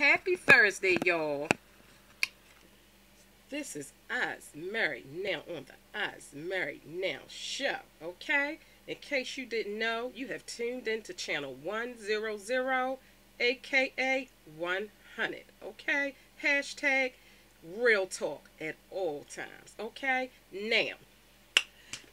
Happy Thursday, y'all. This is Eyes Married Now on the Eyes Married Now show, okay? In case you didn't know, you have tuned into channel 100, aka 100, okay? Hashtag real talk at all times, okay? Now,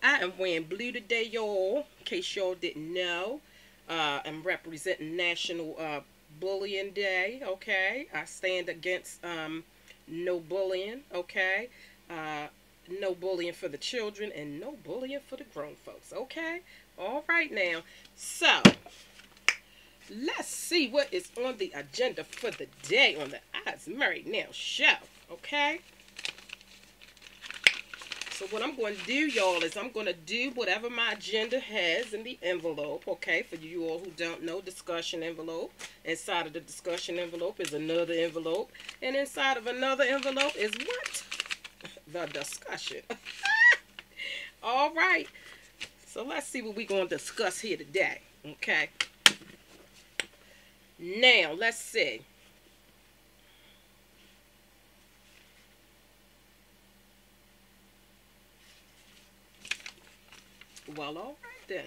I am wearing blue today, y'all, in case y'all didn't know. I'm representing National Bullying Day, okay? I stand against no bullying, okay? No bullying for the children and no bullying for the grown folks, okay? All right now. So, let's see what is on the agenda for the day on the Eyes Married Now show, okay? So what I'm going to do, y'all, is I'm going to do whatever my agenda has in the envelope, okay? For you all who don't know, discussion envelope. Inside of the discussion envelope is another envelope. And inside of another envelope is what? The discussion. All right. So let's see what we're going to discuss here today, okay? Now, let's see. Well, all right then.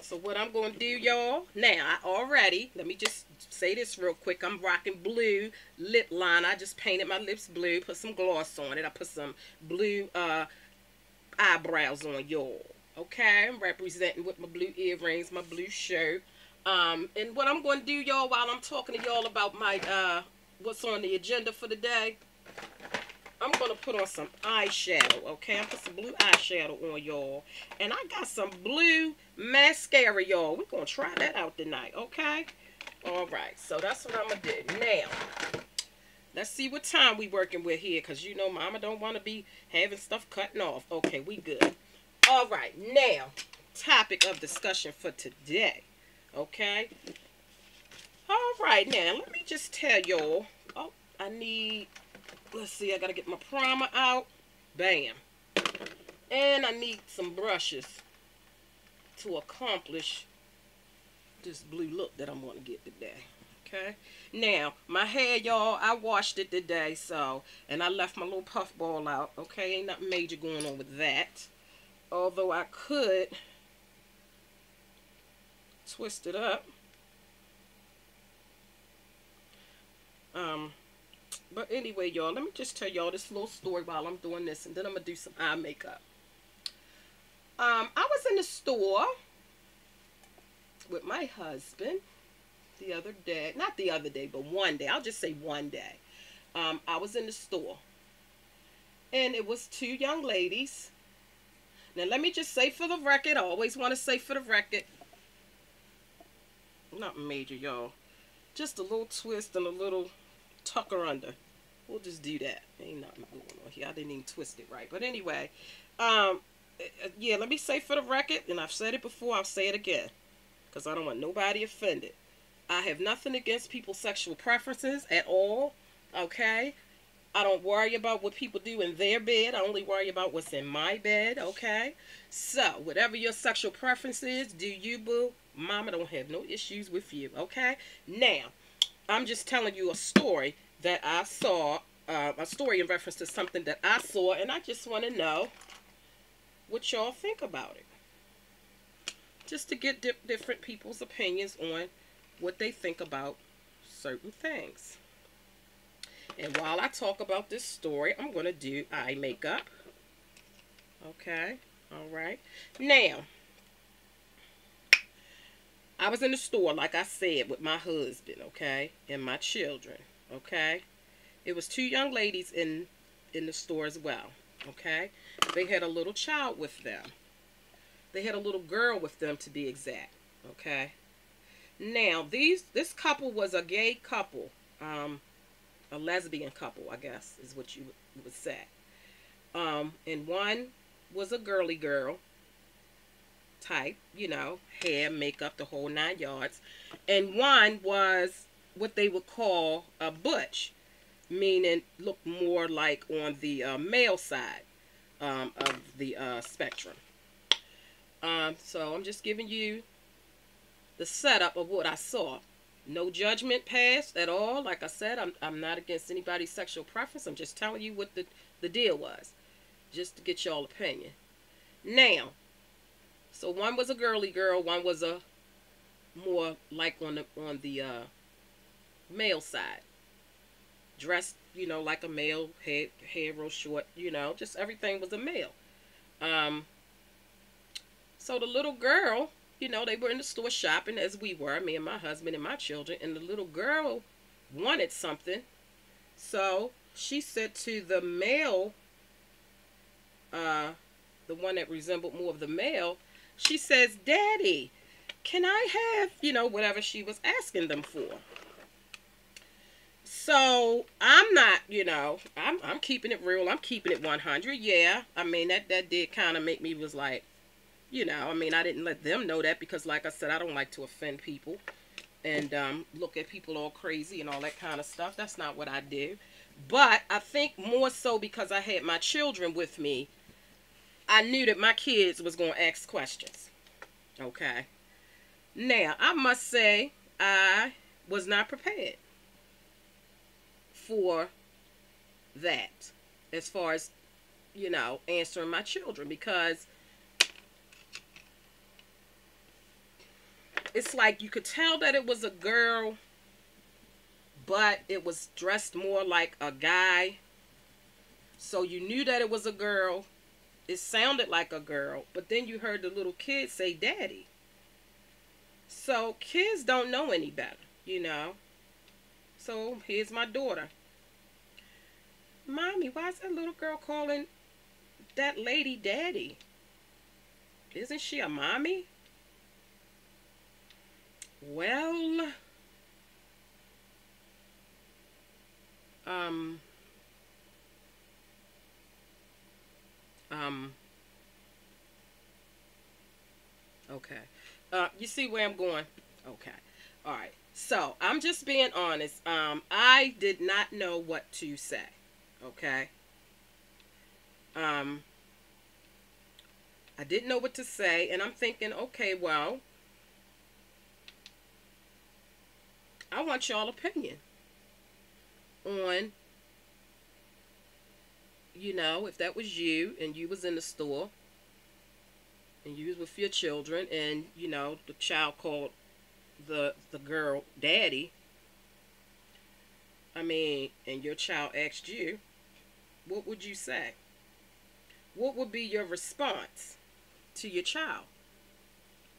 So what I'm going to do, y'all, now, let me just say this real quick. I'm rocking blue lip liner. I just painted my lips blue, put some gloss on it. I put some blue eyebrows on, y'all. Okay? I'm representing with my blue earrings, my blue shirt. And what I'm going to do, y'all, while I'm talking to y'all about my, what's on the agenda for the day, I'm going to put on some eyeshadow, okay? I'm put some blue eyeshadow on, y'all. And I got some blue mascara, y'all. We're going to try that out tonight, okay? All right, so that's what I'm going to do. Now, let's see what time we working with here, because you know Mama don't want to be having stuff cutting off. Okay, we good. All right, now, topic of discussion for today, okay? All right, now, let me just tell y'all. Oh, I need... Let's see, I gotta get my primer out. Bam. And I need some brushes to accomplish this blue look that I'm gonna get today. Okay? Now, my hair, y'all, I washed it today, so, and I left my little puff ball out. Okay? Ain't nothing major going on with that. Although I could twist it up. But anyway, y'all, let me just tell y'all this little story while I'm doing this, and then I'm going to do some eye makeup. I was in the store with my husband the other day. Not the other day, but one day. I'll just say one day. I was in the store, and it was two young ladies. Now, let me just say for the record, I always want to say for the record, not major, y'all. Just a little twist and a little tucker under. We'll just do that. Ain't nothing going on here. I didn't even twist it right. But anyway, yeah, let me say for the record, and I've said it before, I'll say it again, because I don't want nobody offended. I have nothing against people's sexual preferences at all, okay? I don't worry about what people do in their bed. I only worry about what's in my bed, okay? So, whatever your sexual preference is, do you, boo? Mama don't have no issues with you, okay? Now, I'm just telling you a story that I saw, a story in reference to something that I saw, and I just want to know what y'all think about it. Just to get different people's opinions on what they think about certain things. And while I talk about this story, I'm going to do eye makeup. Okay, all right. Now, I was in the store, like I said, with my husband, okay, and my children, okay. It was two young ladies in the store as well, okay. They had a little child with them. They had a little girl with them, to be exact, okay. Now, this couple was a gay couple, a lesbian couple, I guess, is what you would say. And one was a girly girl type, you know, hair, makeup, the whole 9 yards. And one was what they would call a butch, meaning looked more like on the male side of the spectrum. So I'm just giving you the setup of what I saw. No judgment passed at all. Like I said, I'm not against anybody's sexual preference. I'm just telling you what the deal was, just to get y'all opinion. Now, so one was a girly girl, one was a more like on the male side, dressed like a male, hair real short, just everything was a male. Um, so the little girl, they were in the store shopping as we were, me and my husband and my children, and the little girl wanted something. So she said to the male, uh, the one that resembled more of the male, she says, "Daddy, can I have, whatever she was asking them for?" So I'm not, I'm keeping it real. I'm keeping it 100. Yeah, I mean that did kind of make me was like, I mean I didn't let them know that because, like I said, I don't like to offend people and look at people all crazy and all that kind of stuff. That's not what I do. But I think more so because I had my children with me, I knew that my kids was gonna ask questions. Okay. Now I must say I was not prepared for that as far as answering my children, because it's like you could tell that it was a girl, but it was dressed more like a guy, so you knew that it was a girl. It sounded like a girl, but then you heard the little kid say daddy. So kids don't know any better. So here's my daughter. "Mommy, why is that little girl calling that lady daddy? Isn't she a mommy?" Well, um, um, okay. You see where I'm going? Okay. All right. So I'm just being honest. I did not know what to say. Okay. Um, I didn't know what to say, and I'm thinking, okay, well, I want y'all opinion on, if that was you and you was in the store and you was with your children and, the child called the girl daddy. I mean, and your child asked you, what would you say? What would be your response to your child?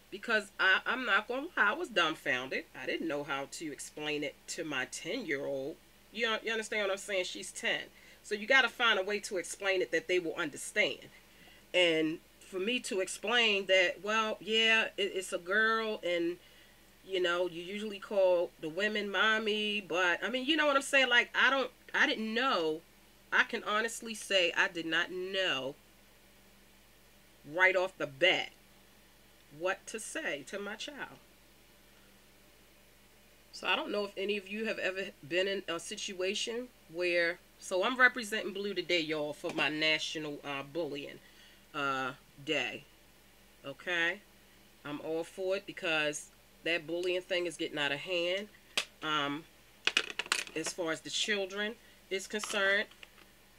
Because I'm not going to lie, I was dumbfounded. I didn't know how to explain it to my 10-year-old. You understand what I'm saying? She's 10. So you got to find a way to explain it that they will understand. And for me to explain that, well, yeah, it's a girl, and, you usually call the women mommy. But, I mean, you know what I'm saying? Like, I didn't know. I can honestly say I did not know right off the bat what to say to my child. So I don't know if any of you have ever been in a situation where, so I'm representing Blue today, y'all, for my national bullying day. Okay? I'm all for it because that bullying thing is getting out of hand. Um, as far as the children is concerned.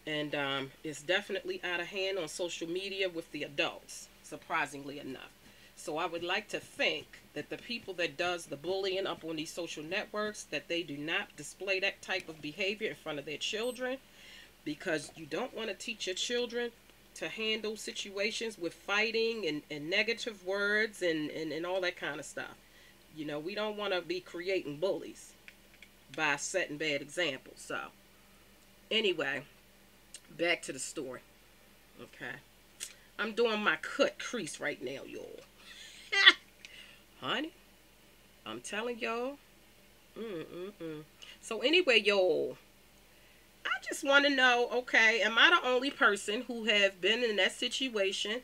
And it's definitely out of hand on social media with the adults, surprisingly enough. So I would like to think that the people that does the bullying up on these social networks, that they do not display that type of behavior in front of their children, because you don't want to teach your children to handle situations with fighting and negative words and all that kind of stuff. We don't want to be creating bullies by setting bad examples. So anyway, back to the story. Okay. I'm doing my cut crease right now, y'all. Honey, I'm telling y'all. So anyway, y'all, I just want to know, okay, am I the only person who have been in that situation,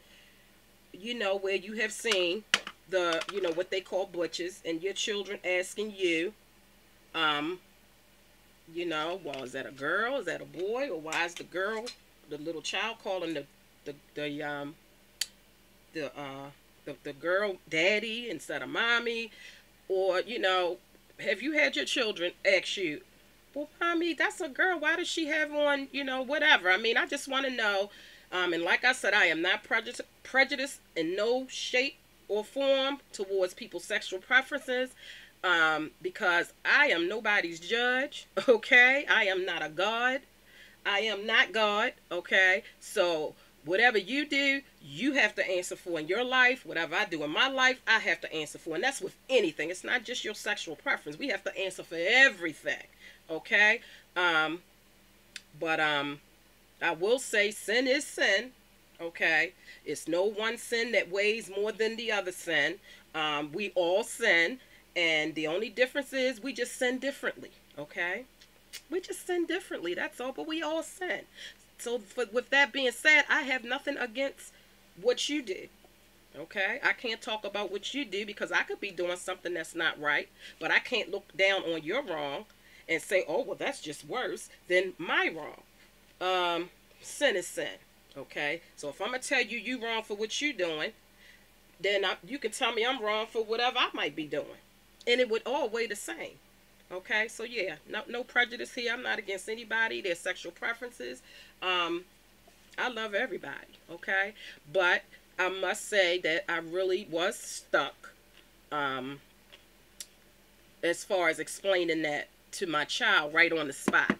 where you have seen the, what they call butches, and your children asking you, well, is that a girl? Is that a boy? Or why is the little child calling the girl daddy instead of mommy? Or, Have you had your children ask you, well, mommy, that's a girl. Why does she have on, whatever? I mean, I just want to know. And like I said, I am not prejudiced in no shape or form towards people's sexual preferences, because I am nobody's judge, okay? I am not a God. I am not God, okay? So whatever you do, you have to answer for in your life. Whatever I do in my life, I have to answer for. And that's with anything. It's not just your sexual preference. We have to answer for everything, okay? Um, but I will say sin is sin, okay? It's no one sin that weighs more than the other sin. We all sin, and the only difference is we just sin differently, okay? We just sin differently, that's all, but we all sin. So with that being said, I have nothing against what you do, okay? I can't talk about what you do because I could be doing something that's not right, but I can't look down on your wrong and say, oh, well, that's just worse than my wrong. Sin is sin, okay? So if I'm going to tell you you wrong for what you're doing, then you can tell me I'm wrong for whatever I might be doing. And it would all weigh the same. Okay, so yeah, no prejudice here. I'm not against anybody, their sexual preferences. I love everybody, okay? But I must say that I really was stuck as far as explaining that to my child right on the spot,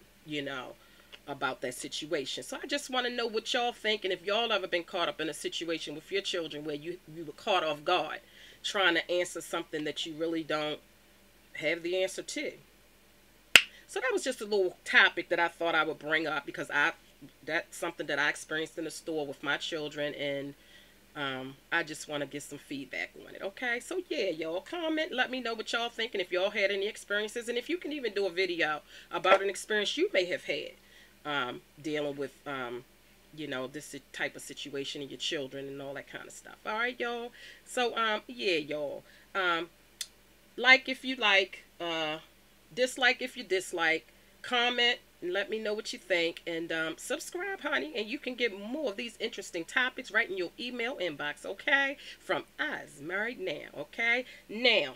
about that situation. So I just want to know what y'all think, and if y'all ever been caught up in a situation with your children where you were caught off guard trying to answer something that you really don't have the answer to. So that was just a little topic that I thought I would bring up because that's something that I experienced in the store with my children, and I just want to get some feedback on it. Okay, so yeah, y'all comment, let me know what y'all think, and if y'all had any experiences, and if you can even do a video about an experience you may have had dealing with this type of situation in your children and all that kind of stuff. All right, y'all. So yeah, y'all. Like if you like, dislike if you dislike, comment and let me know what you think, and subscribe, honey, and you can get more of these interesting topics right in your email inbox, okay? From I's Married Now, okay? Now,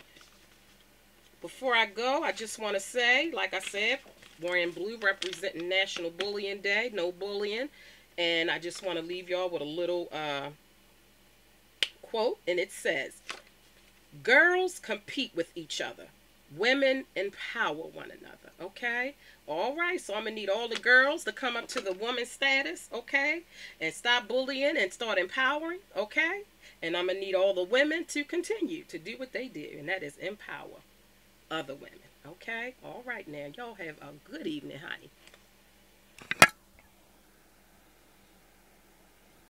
before I go, I just want to say, like I said, wearing blue representing National Bullying Day, no bullying, and I just want to leave y'all with a little quote, and it says, girls compete with each other. Women empower one another, okay? All right, so I'm going to need all the girls to come up to the woman status, okay? And stop bullying and start empowering, okay? And I'm going to need all the women to continue to do what they do, and that is empower other women, okay? All right, now, y'all have a good evening, honey.